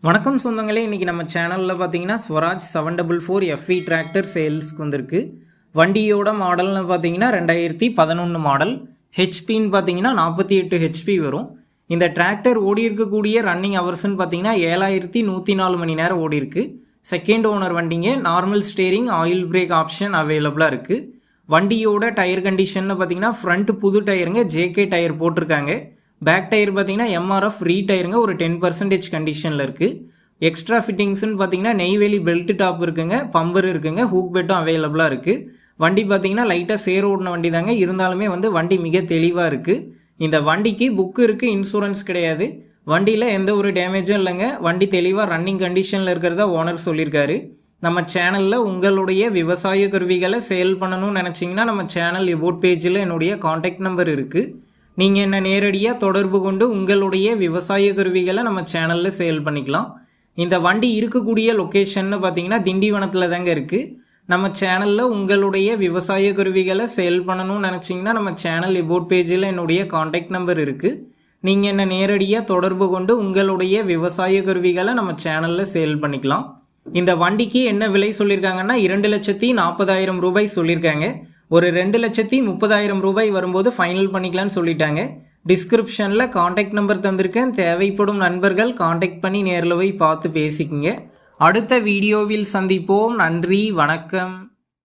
வணக்கம் சொந்தங்களே, இன்றைக்கி நம்ம சேனலில் பார்த்தீங்கன்னா ஸ்வராஜ் 744 FE டிராக்டர் சேல்ஸ்க்கு வந்திருக்கு. வண்டியோட மாடல்னு பார்த்தீங்கன்னா 2011 மாடல். ஹெச்பின்னு பார்த்தீங்கன்னா 48 ஹெச்பி வரும். இந்த டிராக்டர் ஓடி இருக்கக்கூடிய ரன்னிங் ஹவர்ஸ்ன்னு பார்த்தீங்கன்னா 7104 மணி நேரம் ஓடி இருக்கு. செகண்ட் ஓனர் வண்டிங்க. Normal steering, oil break option அவைலபிளாக இருக்குது. வண்டியோட டயர் கண்டிஷன் பார்த்தீங்கன்னா ஃப்ரண்ட் புது டயருங்க, ஜேகே டயர் போட்டிருக்காங்க. பேக் டயர் பார்த்தீங்கன்னா எம்ஆர்எஃப் ரீ டயருங்க, ஒரு 10% கண்டிஷனில் இருக்குது. எக்ஸ்ட்ரா ஃபிட்டிங்ஸ்னு பார்த்தீங்கன்னா நெய்வேலி பெல்ட் டாப் இருக்குங்க, பம்பர் இருக்குங்க, ஹூக் பெட்டும் அவைலபிளாக இருக்குது. வண்டி பார்த்தீங்கன்னா லைட்டாக சேர் ஓடின வண்டி தாங்க, இருந்தாலுமே வண்டி மிக தெளிவாக இருக்குது. இந்த வண்டிக்கு புக்கு இருக்குது, இன்சூரன்ஸ் கிடையாது. வண்டியில் எந்த ஒரு டேமேஜும் இல்லைங்க. வண்டி தெளிவாக ரன்னிங் கண்டிஷனில் இருக்கிறதா ஓனர் சொல்லியிருக்காரு. நம்ம சேனலில் உங்களுடைய விவசாய கருவிகளை சேல் பண்ணணும்னு நினச்சிங்கன்னா நம்ம சேனல் எபோட் பேஜில் என்னுடைய காண்டாக்ட் நம்பர் இருக்குது. நீங்கள் என்ன நேரடியாக தொடர்பு கொண்டு உங்களுடைய விவசாய கருவிகளை நம்ம சேனலில் சேல் பண்ணிக்கலாம். இந்த வண்டி இருக்கக்கூடிய லொக்கேஷன்னு பார்த்தீங்கன்னா திண்டிவனத்தில் தாங்க இருக்குது. நம்ம சேனலில் உங்களுடைய விவசாய கருவிகளை சேல் பண்ணணும்னு நினச்சிங்கன்னா நம்ம சேனல் எபோட் பேஜில் என்னுடைய காண்டாக்ட் நம்பர் இருக்குது. நீங்கள் என்ன நேரடியாக தொடர்பு கொண்டு உங்களுடைய விவசாய கருவிகளை நம்ம சேனலில் சேல் பண்ணிக்கலாம். இந்த வண்டிக்கு என்ன விலை சொல்லியிருக்காங்கன்னா 2,40,000 ரூபாய் சொல்லியிருக்காங்க. ஒரு 2,30,000 ரூபாய் வரும்போது ஃபைனல் பண்ணிக்கலான்னு சொல்லிட்டாங்க. டிஸ்கிரிப்ஷனில் காண்டாக்ட் நம்பர் தந்திருக்கேன். தேவைப்படும் நண்பர்கள் காண்டாக்ட் பண்ணி நேரில் போய் பார்த்து பேசிக்கங்க. அடுத்த வீடியோவில் சந்திப்போம். நன்றி, வணக்கம்.